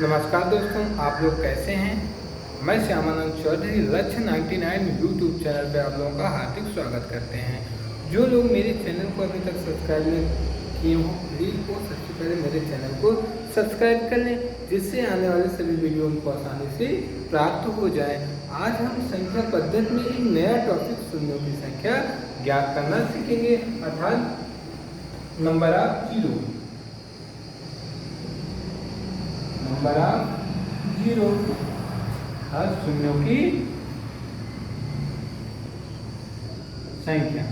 नमस्कार दोस्तों, आप लोग कैसे हैं। मैं श्यामानंद चौधरी लक्ष्य 99 यूट्यूब चैनल पर आप लोगों का हार्दिक स्वागत करते हैं। जो लोग मेरे चैनल को अभी तक सब्सक्राइब नहीं किए हों, प्लीज़ वो सबसे पहले मेरे चैनल को सब्सक्राइब कर लें, जिससे आने वाले सभी वीडियो उनको आसानी से प्राप्त हो जाए। आज हम संख्या पद्धति में एक नया टॉपिक शून्यों की संख्या ज्ञात करना सीखेंगे, अर्थात number of zero. Number of zero और शून्यों की संख्या।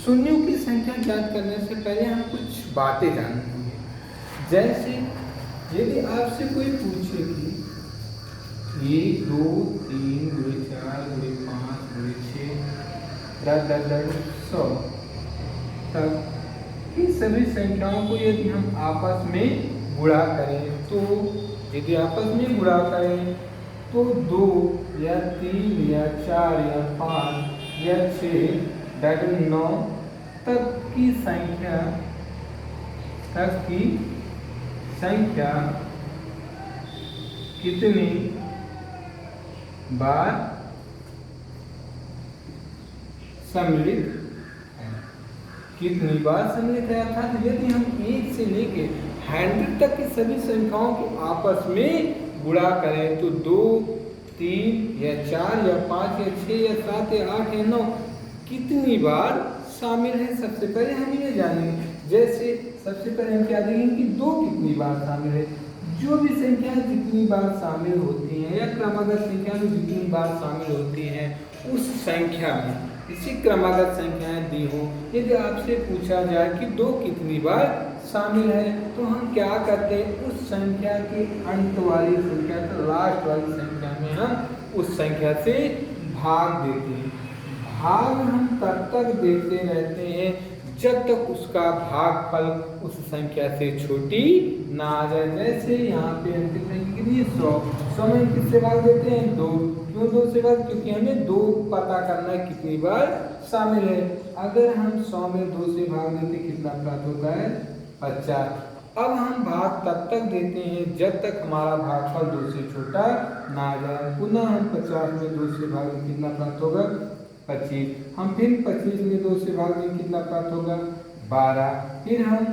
शून्यों की संख्या ज्ञात करने से पहले हम कुछ बातें जानेंगे। जैसे यदि आपसे कोई पूछे कि 1 2 3 2 4 2 5 2 6 100 तक इन सभी संख्याओं को यदि हम आपस में गुणा करें, तो यदि आपस में गुणा करें तो 2 या 3 या 4 या 5 या 6 9 तक की संख्या कितनी बार सम्मिलित है। कितनी बार सम्मिलित है, अर्थात यदि हम 1 से लेके 100 तक की सभी संख्याओं को आपस में गुणा करें तो 2 3 या 4 या 5 या 6 या 7 या 8 या 9 कितनी बार शामिल है, सबसे पहले हम ये जानेंगे। जैसे सबसे पहले हम क्या देखेंगे कि 2 कितनी बार शामिल है। जो भी संख्या जितनी बार शामिल होती हैं या क्रमागत संख्या में जितनी बार शामिल होती हैं, उस संख्या में इसी क्रमागत संख्याएं दी हों, यदि आपसे पूछा जाए कि 2 कितनी बार शामिल है, तो हम क्या करते हैं, उस संख्या के अंत वाली संख्या तो लास्ट वाली संख्या में हम उस संख्या से भाग देते हैं। भाग हम तब तक देते रहते हैं जब तक उसका भागफल उस संख्या से छोटी ना आ जाए। जैसे यहाँ पे अंतिम संख्या कितनी है, 100 में किससे भाग देते हैं, 2। क्यों 2 से भाग, क्योंकि हमें 2 पता करना है कितनी बार शामिल है। अगर हम 100 में 2 से भाग देते कितना प्राप्त होता है, 50। अब हम भाग तब तक देते हैं जब तक हमारा भागफल 2 से छोटा ना आ जाए। पुनः हम 50 में 2 से भाग दें कितना प्राप्त होगा, 25। हम फिर 25 में 2 से भाग देंगे कितना प्राप्त होगा, 12। फिर हम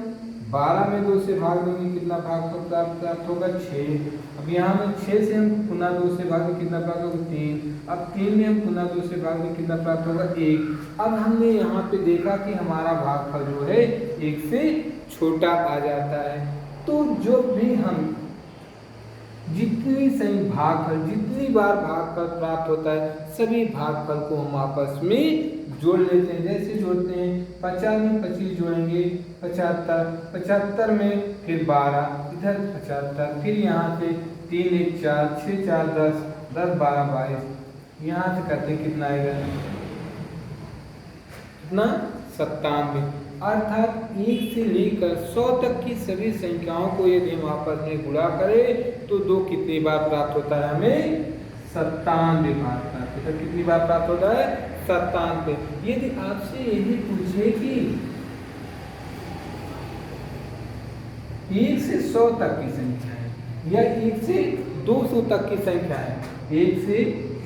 12 में 2 से भाग देंगे कितना भागफल प्राप्त होगा, 6। अब यहाँ में 6 से हम पुनः 2 से भाग देंगे कितना प्राप्त होगा, 3। अब 3 में हम पुनः 2 से भाग देंगे कितना प्राप्त होगा, 1। अब हमने यहाँ पे देखा कि हमारा भागफल जो है 1 से छोटा आ जाता है। तो जो भी हम जितनी बार भागफल प्राप्त होता है, सभी भागफल को हम आपस में जोड़ लेते हैं। जैसे जोड़ते हैं, 50 में 25 जोड़ेंगे 75, 75 में फिर 12, इधर 75, फिर यहाँ से 3 1 4 6 4 10 10 12 22, यहाँ से करते कितना आएगा, कितना 97। अर्थात 1 से लेकर 100 तक की सभी संख्याओं को यदि हम आपस में गुणा करें तो 2 कितनी बार प्राप्त होता है, हमें 97 बार प्राप्त होता है। कितनी बार प्राप्त होता है, 97। यदि आपसे यही पूछे कि 1 से 100 तक की संख्या है या 1 से 200 तक की संख्या है, 1 से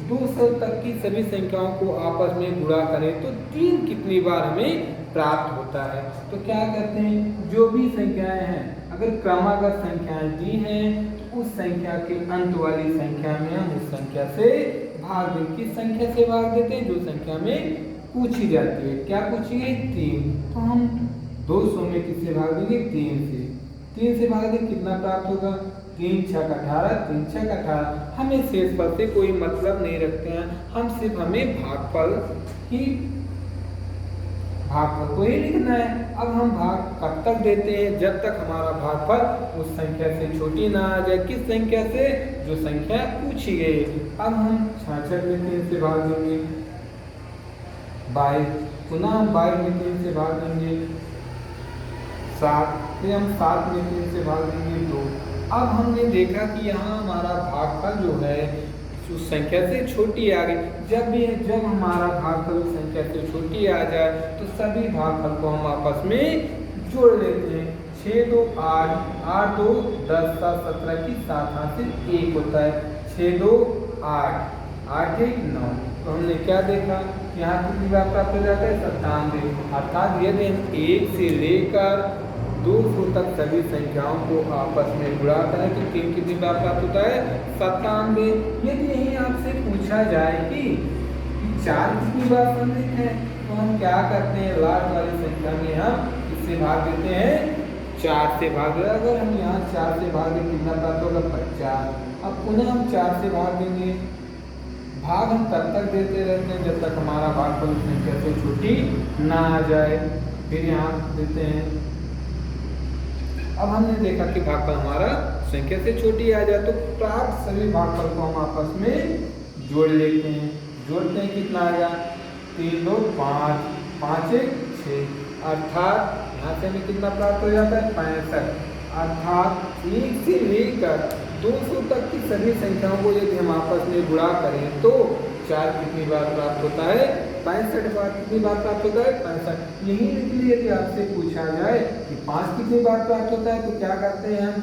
200 तक की सभी संख्याओं को आपस में गुणा करें तो 3 कितनी बार हमें प्राप्त होता है। तो क्या करते हैं, जो भी संख्याएं हैं अगर क्रमागत संख्याएं दी हैं तो उस संख्या के अंत वाली संख्या में हम उस संख्या से भाग दें। किस संख्या से भाग देते हैं, जो संख्या में पूछी जाती है। क्या पूछी गई, 3। तो हम 200 में किससे भाग देंगे, 3 से। 3 से भाग दें कितना प्राप्त होगा, 3 6 18, 3 6 18। हमें शेषफल से कोई मतलब नहीं रखते हैं, हम सिर्फ हमें भागफल को ही लिखना है। अब हम भाग कब तक देते हैं, जब तक हमारा भागफल उस संख्या से छोटी ना आ जाए। किस संख्या से, जो संख्या पूछी गई। अब हम 66 में 3 से भाग देंगे 22, पुनः हम 22 में 3 से भाग देंगे 7, फिर हम 7 में 3 से भाग देंगे 2। अब हमने देखा कि यहाँ हमारा भागफल जो है उस संख्या से छोटी आ गई। जब हमारा भागफल उस संख्या से छोटी आ जाए तो सभी भागफल को हम आपस में जोड़ लेते हैं। 6 2 8, 8 2 10 7 17 की 7 हासिल 1 होता है। 6 2 8, 8 1 9। तो हमने क्या देखा, यहाँ कितनी बार प्राप्त हो जाता है 97। अर्थात यदि हम 1 से लेकर 200 तक सभी संख्याओं को आपस में गुणा करें तो कितनी बार प्राप्त होता है 97। यदि यही आपसे पूछा जाए कि 4 कितनी बार सम्मिलित है तो हम क्या करते हैं, लास्ट वाली संख्या में हम इससे भाग देते हैं, 4 से भाग देते हैं। अगर हम यहाँ 4 से भाग दें कितना प्राप्त होगा 50। अब पुनः हम 4 से भाग देंगे। भाग हम तब तक देते रहते हैं जब तक हमारा भागफल संख्या से छोटी ना आ जाए। फिर यहाँ देते हैं। अब हमने देखा कि भागफल हमारा संख्या से छोटी आ जाए तो प्राप्त सभी भागफल को हम आपस में जोड़ लेते हैं। जोड़ते हैं कितना आएगा 3 2 5, 5 1 6। अर्थात यहाँ से हमें कितना प्राप्त हो जाता है 65। अर्थात 1 से लेकर 200 तक की सभी संख्याओं को यदि हम आपस में गुणा करें तो 4 कितनी बार प्राप्त होता है 65 बार। कितनी बार प्राप्त होता है 65। यही इसलिए यदि आपसे पूछा जाए कि 5 कितनी बार प्राप्त होता है तो क्या करते हैं, हम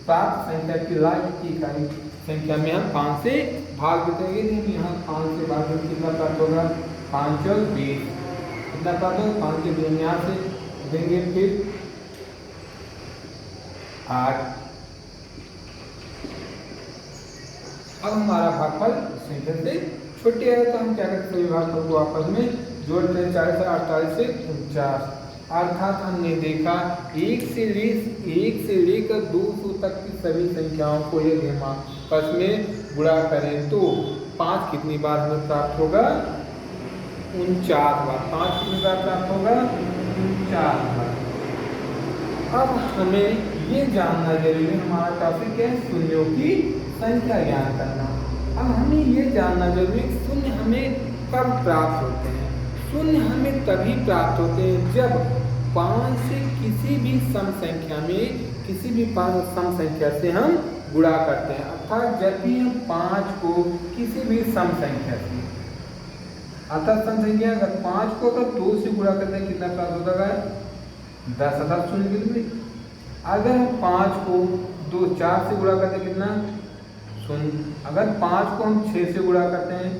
प्राप्त संख्या की लास्ट की इकाई संख्या में हम 5 से भाग देते हैं। यदि हम यहाँ 5 से भाग देते कितना प्राप्त होगा 5 और 20। कितना प्राप्त होगा 5 के 20 यहाँ से देंगे फिर 8। अब हमारा भागफल संख्या से छोटी है तो हम क्या करते हैं, भागफल को आपस में जोड़ते हैं। 4 से 48 से 49। अर्थात हमने देखा 1 से लेकर 200 तक की सभी संख्याओं को यदि हम आपस में गुणा करें तो 5 कितनी बार हमें प्राप्त होगा 49 बार। 5 कितनी बार प्राप्त होगा 49 बार। अब हमें ये जानना जरूरी है, हमारा टॉपिक है शून्यों की संख्या ज्ञान करना। अब हमें ये जानना जरूरी है शून्य हमें कब प्राप्त होते हैं। शून्य हमें तभी प्राप्त होते हैं जब 5 से किसी भी सम संख्या में किसी भी सम संख्या से हम गुणा करते हैं। अर्थात जब भी हम 5 को किसी भी सम संख्या से, अर्थात सम संख्या अगर 5 को अगर 2 से गुणा करते हैं कितना प्राप्त होता है 10। अर्थात शून्य बिंदु। अगर हम 5 को 4 से गुणा करते हैं कितना 0। अगर 5 को हम 6 से गुणा करते हैं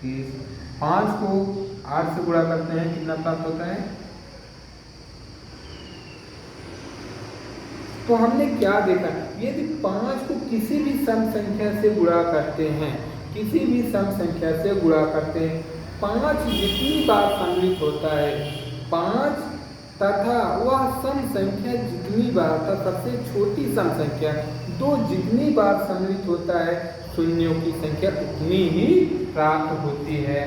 30। 5 को 8 से गुणा करते हैं कितना प्राप्त होता है। तो हमने क्या देखा, यदि 5 को किसी भी सम संख्या से गुणा करते हैं, किसी भी सम संख्या से गुणा करते हैं, 5 जितनी बार सम्मिलित होता है 5 तथा वह सम संख्या जितनी बार तथा सबसे छोटी सम संख्या 2 जितनी बार सम्मिलित होता है शून्यों की संख्या उतनी ही प्राप्त होती है।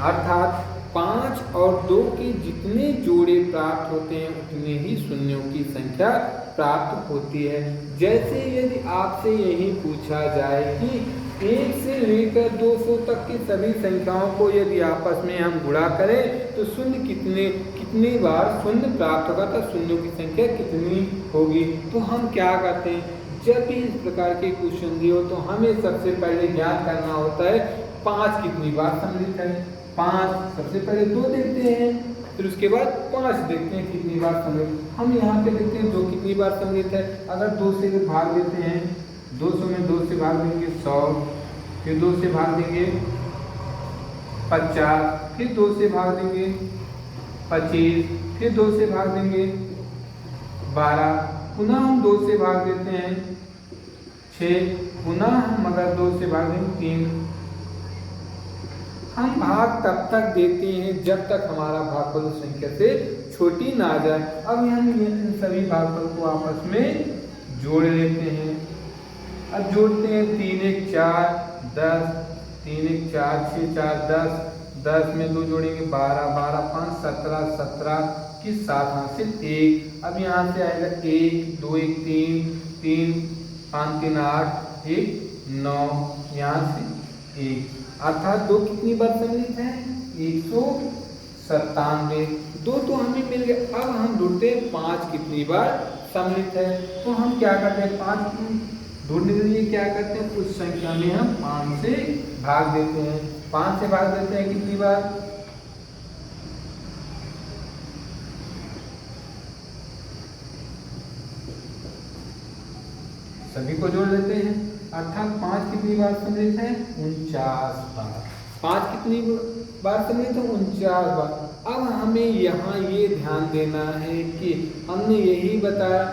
अर्थात 5 और 2 के जितने जोड़े प्राप्त होते हैं उतने ही शून्यों की संख्या प्राप्त होती है। जैसे यदि आपसे यही पूछा जाए कि 1 से लेकर 200 तक की सभी संख्याओं को यदि आपस में हम गुणा करें तो शून्य कितनी बार शून्य प्राप्त होगा, तो शून्यों की संख्या कितनी होगी। तो हम क्या करते हैं, जब भी इस प्रकार के क्वेश्चन दिए हो तो हमें सबसे पहले ज्ञात करना होता है 5 कितनी बार सम्मिलित है। 5 सबसे पहले 2 देखते हैं, फिर उसके बाद 5 देखते हैं कितनी बार सम्मिलित। हम यहाँ पे देखते हैं 2 कितनी बार सम्मिलित है। अगर 2 से भाग देते हैं, 200 में 2 से भाग देंगे 100, फिर 2 से भाग देंगे 50, फिर 2 से भाग देंगे 25, फिर 2 से भाग देंगे 12, पुनः हम 2 से भाग देते हैं 6, पुनः हम अगर 2 से भाग देंगे 3। हम भाग तब तक देते हैं जब तक हमारा भागफल संख्या से छोटी ना आ जाए। अब हम इन सभी भागफल को आपस में जोड़ लेते हैं। अब जोड़ते हैं 3 1 4 10, 3 1 4 6 4 10, 10 में 2 जोड़ेंगे 12, 12 5 17, 17 की 7 हासिल 1। अब यहाँ से आएगा 1 2 1 3, 3 5 3 8 1 9, यहाँ से 1। अर्थात 2 कितनी बार सम्मिलित है 197। 2 तो हमें मिल गया। अब हम ढूंढते हैं 5 कितनी बार सम्मिलित है। तो हम क्या करते हैं, 5 ढूंढने के लिए क्या करते हैं, उस संख्या में हम 5 से भाग देते हैं। 5 से भाग देते हैं कितनी बार सभी को जोड़ लेते हैं, अर्थात 5 कितनी बार सम्मिलित है? 49 बार। 5 कितनी बार सम्मिलित है? 49 बार। अब हमें यहाँ ये ध्यान देना है कि हमने यही बताया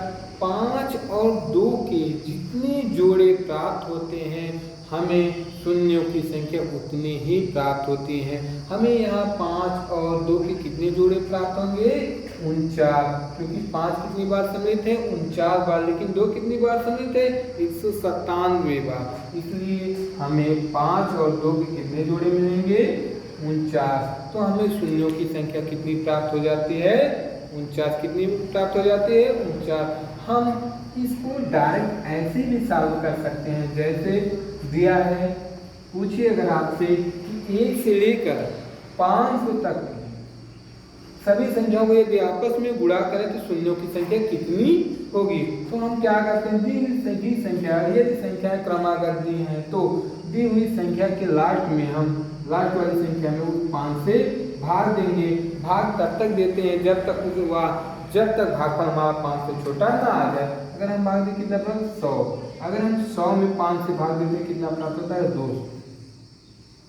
5 और 2 के जितने जोड़े प्राप्त होते हैं हमें शून्यों की संख्या उतनी ही प्राप्त होती है। हमें यहाँ 5 और 2 के कितने जोड़े प्राप्त होंगे? 49, क्योंकि 5 कितनी बार सम्मिलित है? 49 बार, लेकिन 2 कितनी बार सम्मिलित है? 197 बार। इसलिए हमें 5 और 2 के कितने जोड़े मिलेंगे? 49। तो हमें शून्यों की संख्या कितनी प्राप्त हो जाती है? 49 कितनी प्राप्त हो जाती है? 49। हम इसको डायरेक्ट ऐसे भी सॉल्व कर सकते हैं, जैसे दिया है, पूछिए अगर आपसे कि 1 से लेकर 500 तक सभी संख्याओं को यदि आपस में गुणा करें तो शून्यों की संख्या कितनी होगी? तो हम क्या करते हैं, दी हुई संख्या, यदि संख्याएं क्रमागत दी हैं तो दी हुई संख्या के लास्ट में हम लास्ट वाली संख्या में उस 5 से भाग देंगे। भाग तब तक देते हैं जब तक भागफल हमारा 5 से छोटा ना आ जाए। अगर हम भाग दें कितना प्राप्त? 100। अगर हम 100 में 5 से भाग देते हैं कितना प्राप्त होता है? 200।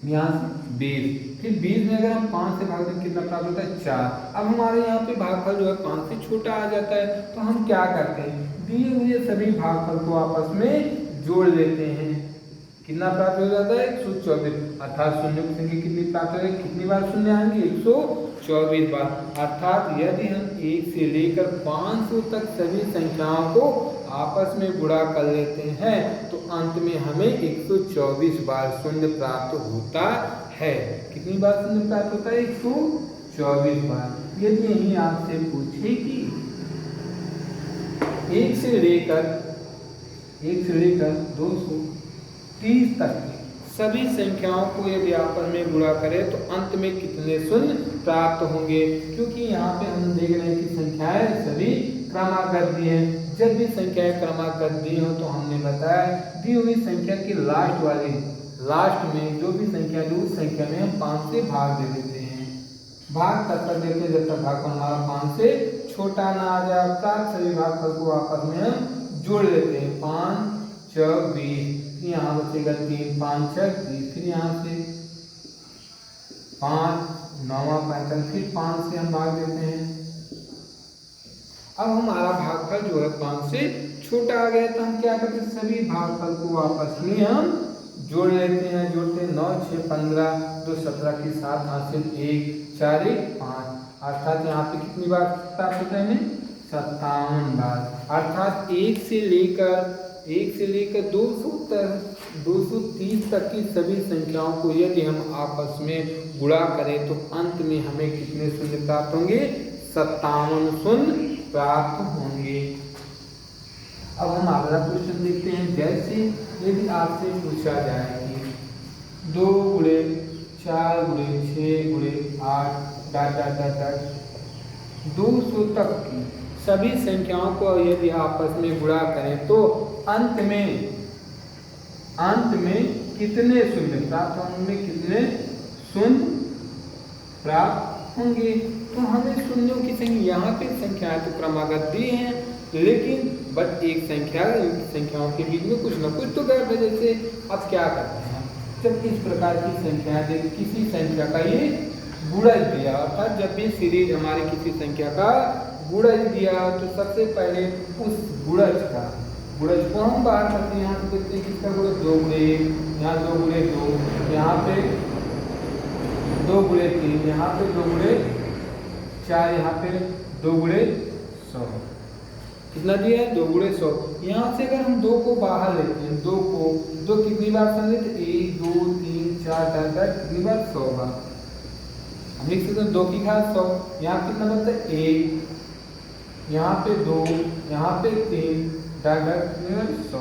यहाँ से 20, फिर 20 में अगर हम 5 से भाग दें कितना प्राप्त होता है? 4। अब हमारे यहाँ पे भागफल जो है 5 से छोटा आ जाता है, तो हम क्या करते हैं, दिए हुए सभी भागफल को आपस में जोड़ लेते हैं। कितना प्राप्त हो जाता है? 124। अर्थात शून्य की संख्या कितनी प्राप्त हो जाएगी? कितनी बार शून्य आएंगे? 124 बार। अर्थात यदि हम 1 से लेकर 500 तक सभी संख्याओं को आपस में गुणा कर लेते हैं तो अंत में हमें 124 बार शून्य प्राप्त होता है। कितनी बार शून्य प्राप्त होता है? 124 बार। यदि यही आपसे पूछे कि 1 से लेकर 230 तक सभी संख्याओं को यदि आपस में गुणा करें तो अंत में कितने शून्य प्राप्त होंगे? क्योंकि यहाँ पे हम देख रहे हैं कि संख्याएं सभी क्रमागत दी हैं। जब भी संख्याएं क्रमागत दी हो तो हमने बताया दी हुई संख्या के लास्ट में जो भी संख्या दी उस संख्या में हम 5 से भाग दे देते हैं। भाग तब तक देते हैं जब तक भागफल हमारा 5 से छोटा ना आ जाए। प्राप्त सभी भागफल को आपस में हम जोड़ लेते हैं। 5 4 20, यहाँ बचेगा 3 5 6 30, फिर यहाँ से 5 9 45, फिर 5 से हम भाग देते हैं। अब हमारा भागफल जो है 5 से छोटा आ गया, तो हम क्या करते हैं, सभी भागफल को आपस में हम जोड़ लेते हैं। जोड़ते हैं 9 6 15 2 17 के साथ हासिल 1 4 1 5, अर्थात यहाँ पे कितनी बार प्राप्त होता है? 57 बार। अर्थात 1 से लेकर 230 तक की सभी संख्याओं को यदि हम आपस में गुणा करें तो अंत में हमें कितने शून्य प्राप्त होंगे? 57 शून्य प्राप्त होंगे। अब हम अगला क्वेश्चन देखते हैं। जैसे यदि आपसे पूछा जाए कि 2 गुणे 4 गुणे 6 गुणे 8 200 तक की सभी संख्याओं को यदि आपस में गुणा करें तो अंत में कितने शून्य प्राप्त होंगे? कितने शून्य प्राप्त होंगे? तो हमें शून्यों की संख्या, यहाँ पे संख्याएं तो क्रमागत दी हैं, लेकिन बट एक संख्याओं के बीच में कुछ न कुछ तो गैप है। जैसे अब क्या करते हैं, जब इस प्रकार की संख्या दे, किसी संख्या का ये गुणज दिया, अर्थात जब भी सीरीज हमारे किसी संख्या का गुणज दिया तो सबसे पहले उस गुणज को हम बाहर करते हैं। यहाँ पे देखते हैं किसका गुणज? 2 गुणे 1, यहाँ 2 गुणे 2, यहाँ पे 2 गुणे 3, यहाँ पे 2 गुणे 4, यहाँ पे 2 गुणे 100। कितना दिया है? 2 गुणे 100। यहाँ से अगर हम 2 को बाहर लेते हैं, 2 कितनी बार समझते? 1 2 3 4 5 कितनी बार? 100 बार। हम लिख सकते हैं 2 की घात 100। यहाँ कितना बनता है? 1, यहाँ पे 2, यहाँ पे 3, 100।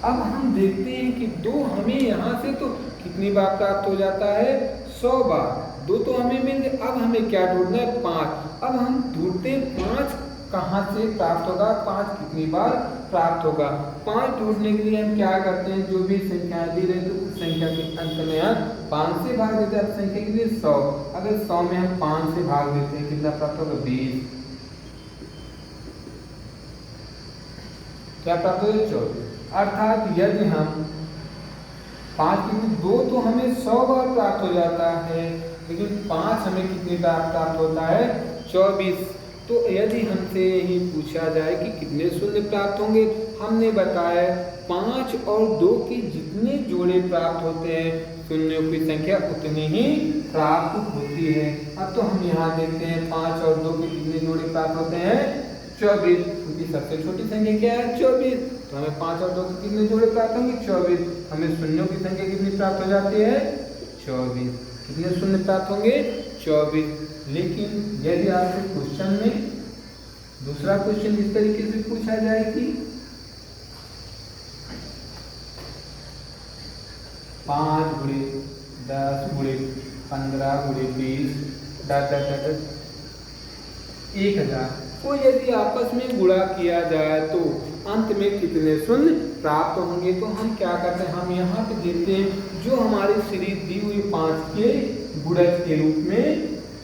अब हम देखते हैं कि 2 हमें यहाँ से तो कितनी बार प्राप्त हो जाता है? 100 बार। 2 तो हमें मिल गए, अब हमें क्या ढूंढना है? 5। अब हम ढूंढते हैं 5 कहाँ से प्राप्त होगा? 5 कितनी बार प्राप्त होगा? 5 ढूंढने के लिए हम क्या करते हैं, जो भी संख्या दी रही तो उस संख्या के अंत में हम 5 से भाग देते हैं। अब संख्या कितनी? 100। अगर 100 में हम 5 से भाग देते हैं कितना प्राप्त होगा? 20। क्या प्राप्त हो जाए 24। अर्थात यदि हम 5 कितनी 2 तो हमें 100 बार प्राप्त हो जाता है, लेकिन 5 हमें कितनी बार प्राप्त होता है 24। तो यदि हमसे यही पूछा जाए कि कितने शून्य प्राप्त होंगे, हमने बताया 5 और 2 के जितने जोड़े प्राप्त होते हैं शून्यों की संख्या उतनी ही प्राप्त होती है। अब तो हम यहाँ देखते हैं 5 और 2 के कितने जोड़े प्राप्त होते हैं 24, क्योंकि सबसे छोटी संख्या क्या है 24। तो हमें 5 और 2 के कितने जोड़े प्राप्त होंगे 24। हमें शून्यों की संख्या कितनी प्राप्त हो जाती है 24। कितने शून्य प्राप्त होंगे 24। लेकिन यदि आपसे क्वेश्चन में दूसरा क्वेश्चन इस तरीके से पूछा जाए कि 5 गुणे 10 गुणे 15 गुणे 20 1000 को यदि आपस में गुणा किया जाए तो अंत में कितने शून्य प्राप्त होंगे। तो हम क्या करते हैं, हम यहाँ पे देखते हैं जो हमारी सीरीज दी हुई 5 के गुणज के रूप में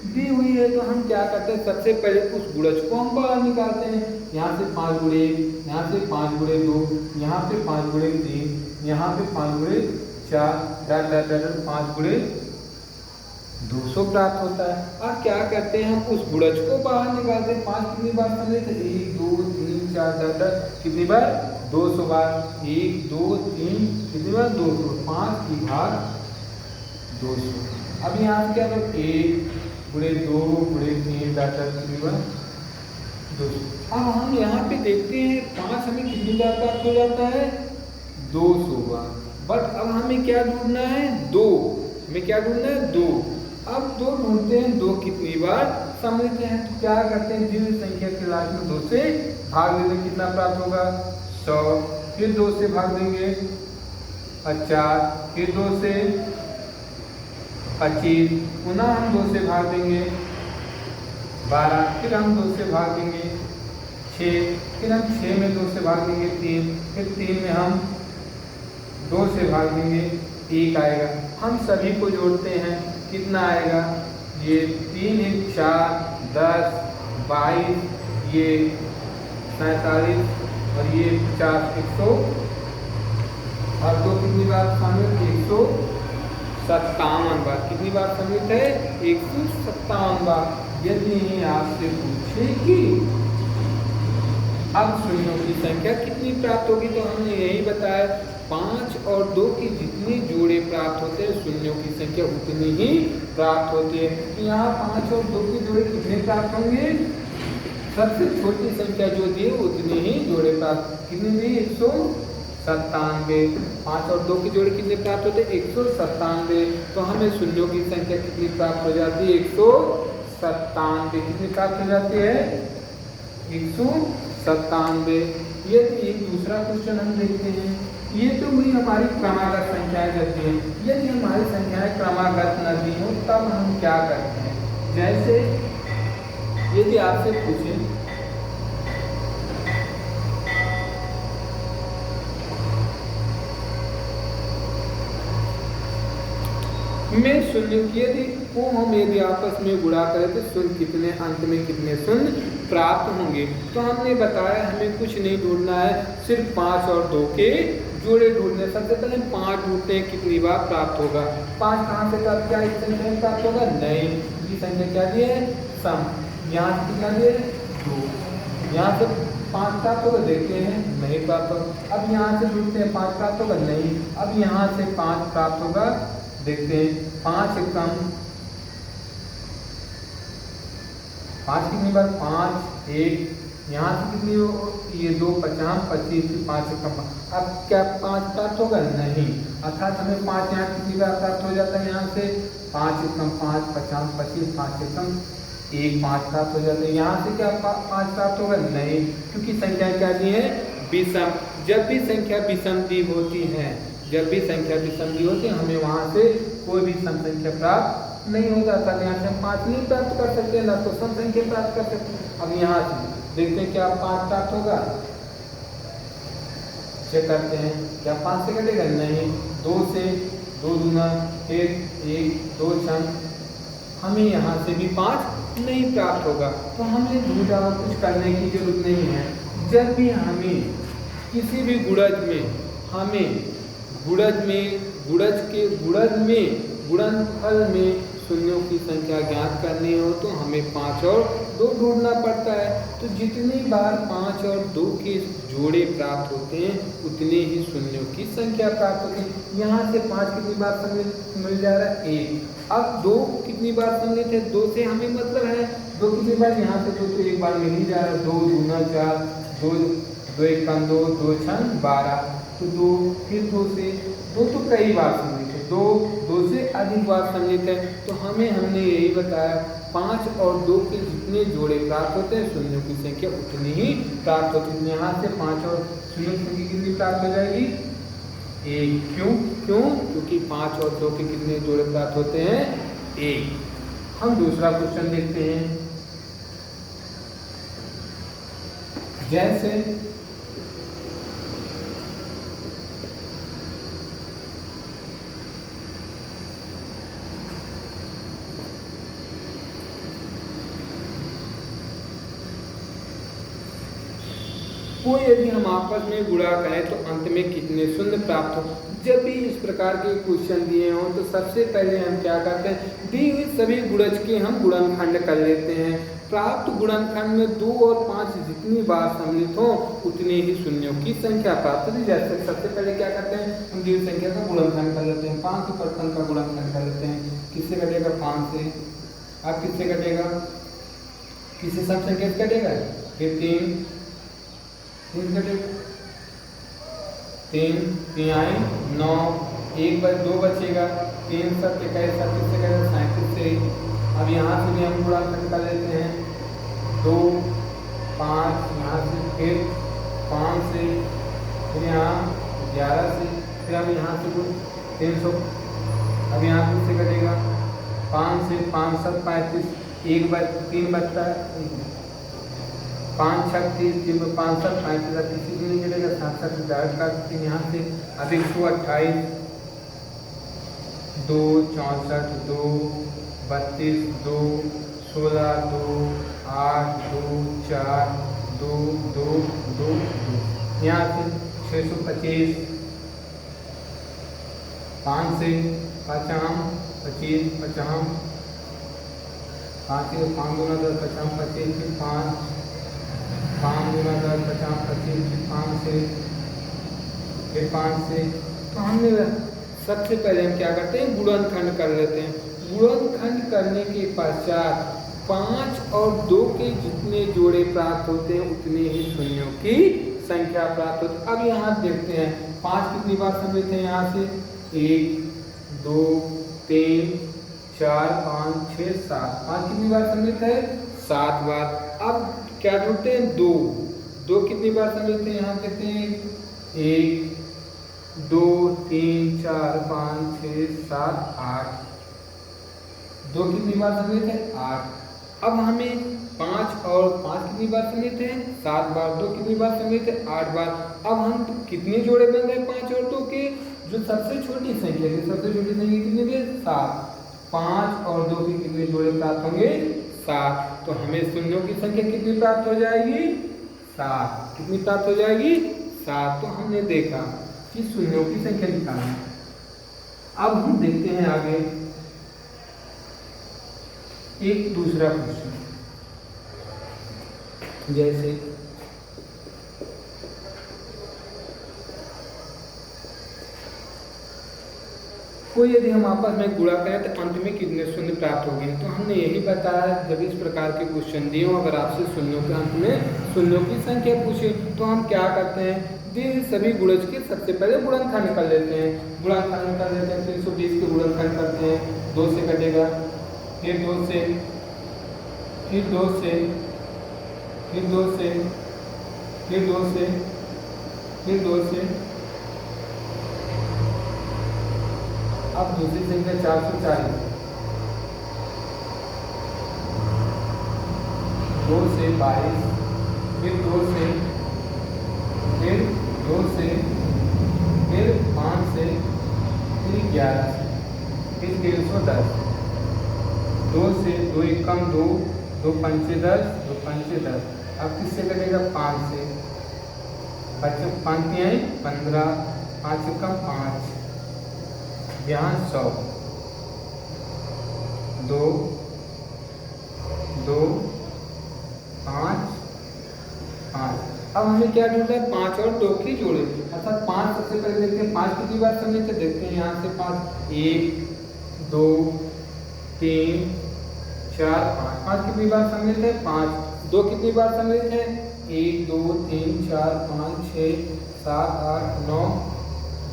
दी हुई है। तो हम क्या करते हैं, सबसे पहले उस गुणज को हम बाहर निकालते हैं। यहाँ से 5 गुणे 1, यहाँ से 5 गुणे 2, यहाँ पे 5 गुणे 3, यहाँ पे 5 गुणे 4 5 गुणे 200 प्राप्त होता है। अब क्या करते हैं, हम उस गुणज को बाहर निकालते हैं। 5 कितनी बार समझे थे 1 2 3 4 10 कितनी बार 200 बार 1 2 3 कितनी बार 200 5 की घात 200। अब यहाँ से क्या करो 1 गुणे 2 गुणे 3 कितनी बार 200। अब हम यहाँ पे देखते हैं 5 हमें कितनी बार प्राप्त हो जाता है 200 बार। बट अब हमें क्या ढूंढना है 2, हमें क्या ढूंढना है 2। अब 2 ढूंढते हैं 2 कितनी बार समझते हैं। तो क्या करते हैं, जिस संख्या के लास्ट में 2 से भाग देंगे कितना प्राप्त होगा 100, फिर 2 से भाग देंगे 50, फिर 2 से 25, पुनः हम 2 से भाग देंगे 12, फिर हम 2 से भाग देंगे 6, फिर हम 6 में 2 से भाग देंगे 3, फिर 3 में हम 2 से भाग देंगे 1 आएगा। हम सभी को जोड़ते हैं कितना आएगा, ये 3 1 4 10 22, ये 47 और ये 50 100 और 2 कितनी बार शामिल 157 बार। कितनी बार शामिल है 157 बार। यदि आपसे पूछे कि अब शून्यों की संख्या कितनी प्राप्त होगी, तो हमने यही बताया 5 और 2 के जितने जोड़े प्राप्त होते हैं शून्यों की संख्या उतनी ही प्राप्त होती है। तो यहाँ 5 और 2 के जोड़े कितने प्राप्त होंगे, सबसे छोटी संख्या जो दी है उतनी ही जोड़े प्राप्त। कितनी दी 197। 5 और 2 के जोड़े कितने प्राप्त होते हैं 197। तो हमें शून्यों की संख्या कितनी प्राप्त हो जाती है 197। कितनी प्राप्त हो जाती है 197। यदि दूसरा क्वेश्चन हम देखते हैं, ये तो हुई हमारी क्रमागत संख्याएं रहती हैं। यदि हमारी संख्याएं क्रमागत नहीं हो तब हम क्या करते हैं, जैसे यदि आपसे पूछें में शून्य यदि को हम यदि आपस में गुणा करें तो शून्य कितने अंत में कितने शून्य प्राप्त होंगे। तो हमने बताया हमें कुछ नहीं ढूंढना है, सिर्फ 5 और 2 के जोड़े ढूंढने। सबसे पहले 5 ढूंढते हैं कितनी बार प्राप्त होगा। 5 कहाँ से प्राप्त, क्या इस संख्या में प्राप्त होगा नहीं, ये संख्या क्या दी है सम। यहाँ से कितना दिए 2, यहाँ से 5 प्राप्त होगा देखते हैं नहीं प्राप्त होगा। अब यहाँ से ढूंढते हैं 5 प्राप्त होगा नहीं, अब यहाँ से 5 प्राप्त होगा देखते हैं 5 कम 5 कितनी बार 5 1, यहाँ से कितनी हो ये 2 50 25 5 कम। अब क्या 5 प्राप्त होगा नहीं, अर्थात हमें 5 यहाँ कितनी बार प्राप्त हो जाता है, यहाँ से 5 कम 5 50 25 5 कम 1 5 प्राप्त हो जाता है। यहाँ से क्या 5 प्राप्त होगा नहीं, क्योंकि संख्या क्या दी है विषम। जब भी संख्या विषम दी होती है, जब भी संख्या विषम दी होती है हमें वहाँ से कोई भी सम संख्या प्राप्त नहीं हो जाता। यहाँ से हम 5 नहीं प्राप्त कर सकते, ना तो सम संख्या प्राप्त कर सकते। अब यहाँ से देखते हैं क्या 5 प्राप्त होगा, चेक करते हैं क्या 5 से कटेगा नहीं, 2 से 2 दूना 1 2 6, हमें यहाँ से भी 5 नहीं प्राप्त होगा। तो हमें दूसरा कुछ करने की जरूरत नहीं है। जब भी हमें किसी भी गुणज में हमें गुणज में गुणनफल में शून्यों की संख्या ज्ञात करनी हो तो हमें 5 और 2 ढूंढना पड़ता है। तो जितनी बार 5 और 2 के जोड़े प्राप्त होते हैं उतने ही शून्यों की संख्या प्राप्त होती है। यहाँ से 5 कितनी बार सम्मिलित मिल जा रहा है 1। अब 2 कितनी बार सम्मिलित है 2 से हमें मतलब है 2 कितनी बार, यहाँ से 2 तो एक बार मिल ही जा रहा है। 2 दूना 4, 2 एक कम 2, 2 छन 12। तो 2 फिर 2 से 2 तो कई बार सम्मिलित है, 2 से अधिक बार सम्मिलित है। तो हमने यही बताया 5 और 2 के जितने जोड़े प्राप्त होते हैं शून्यों की संख्या उतनी ही प्राप्त होती है। यहाँ से 5 और शून्यों की संख्या कितनी प्राप्त हो जाएगी 1। क्योंकि 5 और 2 के कितने जोड़े प्राप्त होते हैं 1। हम दूसरा क्वेश्चन देखते हैं। जैसे कोई यदि हम आपस में गुणा करें तो अंत में कितने शून्य प्राप्त हो। जब भी इस प्रकार के क्वेश्चन दिए हों तो सबसे पहले हम क्या करते हैं, दी हुई सभी गुणज के हम गुणनखंड कर लेते हैं। प्राप्त गुणनखंड में 2 और 5 जितनी बार सम्मिलित हो उतने ही शून्यों की संख्या प्राप्त होती है। जैसे सबसे पहले क्या करते हैं, हम दी हुई संख्या का गुणनखंड कर लेते हैं। 5 से 55 का गुणनखंड कर लेते हैं। किससे कटेगा 5 से, अब किससे कटेगा, किससे सब संख्या से कटेगा, फिर 3 कटेगा, 3 आए 9, 2 बचेगा, 3 7 21 किससे कटेगा 37 से। अब यहाँ से भी हम गुणनखंड कर लेते हैं 2 5, यहाँ से फिर 5 से, फिर यहाँ 11 से, फिर हम यहाँ से 300। अब यहाँ किससे कटेगा 5 से, 5 7 35, 3 बचता है, 5 36, 3 5 7 35, किसी भी नहीं कटेगा 7 7 डायरेक्ट काटते हैं यहाँ से। अब 128, 2 64, 2 32, 2 16, 2 8, 2 4, 2 2 2 2, यहाँ से 625, 5 से 50, 25 50, 5 से 5 गुना 10 50 25, फिर 5 गुना 10 50 25, फिर 5 से, फिर 5 से। तो हमने सबसे पहले हम क्या करते हैं गुणनखंड कर लेते हैं। गुणनखंड करने के पश्चात 5 और 2 के जितने जोड़े प्राप्त होते हैं उतने ही शून्यों की संख्या प्राप्त होती है। अब यहाँ देखते हैं 5 कितनी बार सम्मिलित है, यहाँ से 1 2 3 4 5 6 7, 5 कितनी बार सम्मिलित है 7 बार। अब क्या ढूंढते हैं 2 कितनी बार सम्मिलित है, यहाँ कहते हैं 1 2 3 4 5 6 7 8, 2 कितनी बार सम्मिलित है 8। अब हमें 5 और 5 कितनी बार सम्मिलित है 7 बार, 2 कितनी बार सम्मिलित है 8 बार। अब हम कितने जोड़े बन गए 5 और 2 के, जो सबसे छोटी संख्या है, सबसे छोटी संख्या कितनी है 7। 5 और 2 के कितने जोड़े प्राप्त होंगे 7। तो हमें शून्यों की संख्या कितनी प्राप्त हो जाएगी 7। कितनी प्राप्त हो जाएगी 7। तो हमने देखा कि शून्यों की संख्या निकालना। अब हम देखते हैं आगे एक दूसरा क्वेश्चन। जैसे कोई यदि हम आपस में गुणा करें तो अंत में कितने शून्य प्राप्त होंगे। तो हमने यही बताया जब इस प्रकार के क्वेश्चन दिए हो, अगर आपसे शून्यों के अंत में शून्यों की संख्या पूछे तो हम क्या करते हैं, दिए सभी गुणज के सबसे पहले गुणनखंड कर लेते हैं। गुणनखंड कर लेते हैं 320 के गुणनखंड करते हैं, 2 से कटेगा, फिर 2 से, फिर 2 से, फिर 2 से, फिर 2 से, फिर 2 से। अब दूसरी संख्या 440, 2 से 22, फिर 2 से, फिर 2 से, फिर 5 से, फिर 11 से, फिर 310, 2 से, 2 एकम 2, 2 पंचे 10, 2 पंचे 10। अब किससे कटेगा 5 से, पाँच तिहाई 15, 5 का 5, यहाँ 100, 2, 2, 5, 5। अब हमें क्या ढूंढना है? 5 और 2 की जोड़े, अर्थात 5 सबसे पहले देखते हैं 5 कितनी बार सम्मिलित है, देखते हैं यहाँ से 5, 1, 2, 3, 4, 5, 5 कितनी बार सम्मिलित है? 5, 2 कितनी बार सम्मिलित है? 1, 2, 3, 4, 5, 6, 7, 8, 9,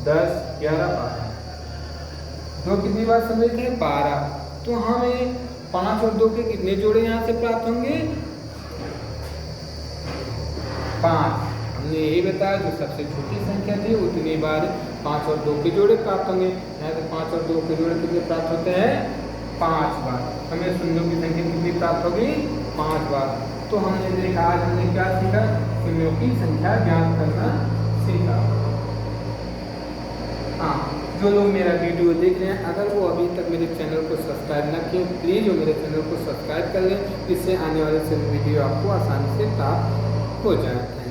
10, 11, 12, 2 कितनी बार सम्मिलित है? 12। तो हमें 5 और 2 के कितने जोड़े यहाँ से प्राप्त होंगे? 5। हमने यही बताया जो सबसे छोटी संख्या थी उतनी बार 5 और 2 के जोड़े प्राप्त होंगे। यहाँ से 5 और 2 के जोड़े कितने प्राप्त होते हैं? 5 बार। हमें शून्यों की संख्या कितनी प्राप्त होगी? 5 बार। तो हमने देखा, आज हमने क्या सीखा? शून्यों की संख्या ज्ञात करना सीखा। हाँ, जो लोग मेरा वीडियो देख रहे हैं, अगर वो अभी तक मेरे चैनल को सब्सक्राइब ना किए, प्लीज़ वो मेरे चैनल को सब्सक्राइब कर लें, इससे आने वाले सभी वीडियो आपको आसानी से प्राप्त हो जाए।